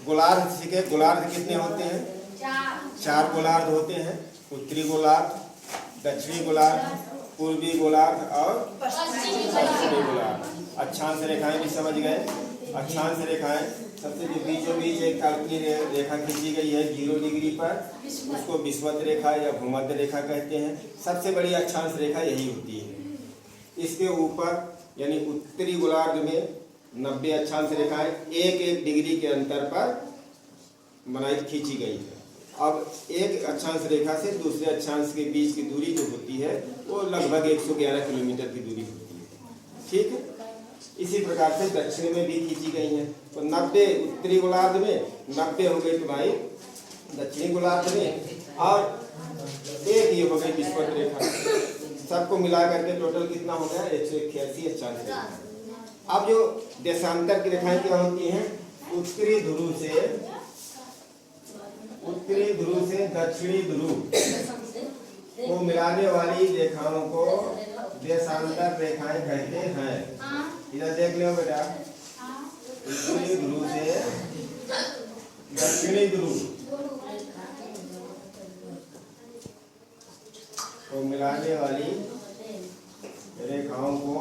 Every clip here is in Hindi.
गोलार्ध सीखे। गोलार्ध कितने होते हैं? 4 गोलार्ध होते हैं। उत्तरी गोलार्ध, दक्षिणी गोलार्ध, पूर्वी गोलार्ध और पश्चिमी गोलार्ध। अक्षांश रेखाएं भी समझ गए। अक्षांश रेखाएं सबसे जो बीचों बीच एक काल्पनिक रेखा खींची गई है 0 डिग्री पर, उसको विषुवत रेखा या भूमध्य रेखा कहते हैं। सबसे बड़ी अक्षांश रेखा यही होती है। इसके ऊपर यानी उत्तरी गोलार्ध में 90 अक्षांश रेखाएं 1-1 डिग्री के अंतर पर बनाई खींची गई है। अब एक अक्षांश रेखा से दूसरे अक्षांश के बीच की दूरी जो होती है वो लगभग 111 किलोमीटर की दूरी होती है। ठीक है। इसी प्रकार से दक्षिण में भी खींची गई है। तो 90 उत्तरी गोलार्ध में, 90 हो गई तुम्हारी दक्षिणी गोलार्ध में, और एक ये हो गई विषुवत रेखा। सबको मिला करके टोटल कितना हो गया? 181 अक्षांश रेखा। अब जो देशांतर की रेखाएं क्या होती हैं? उत्तरी ध्रुव से दक्षिणी ध्रुव को मिलाने वाली रेखाओं को देशांतर रेखाएं कहते हैं। इधर देख लो बेटा, उत्तरी ध्रुव से दक्षिणी ध्रुव को मिलाने वाली रेखाओं को,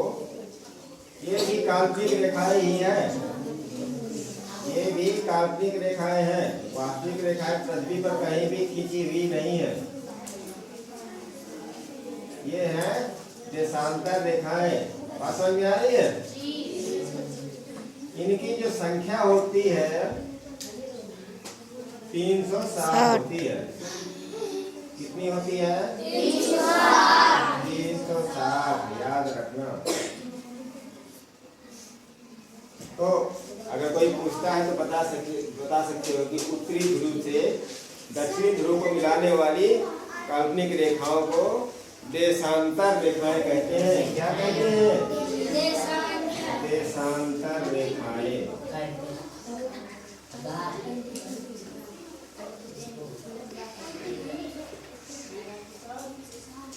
ये भी काल्पनिक रेखाएं ही हैं। ये भी काल्पनिक रेखाएं हैं। वास्तविक रेखाएं पृथ्वी पर कहीं भी खींची हुई नहीं है। ये है देशांतर रेखाएं। बात समझ में आ रही है? इनकी जो संख्या होती है 360 होती है। कितनी होती है? 360। याद रखना। तो अगर कोई पूछता है तो बता सकते हो कि उत्तरी ध्रुव से दक्षिणी ध्रुव को मिलाने वाली काल्पनिक रेखाओं को देशांतर रेखाएं कहते हैं। क्या कहते हैं? देशांतर रेखाएं।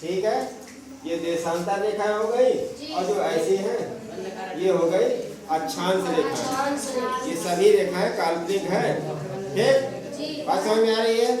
ठीक है। ये देशांतर रेखाएं हो गई, और जो ऐसी हैं ये हो गई अक्षांश रेखा। ये सभी रेखाएं काल्पनिक है। ठीक, बात समझ में आ रही है?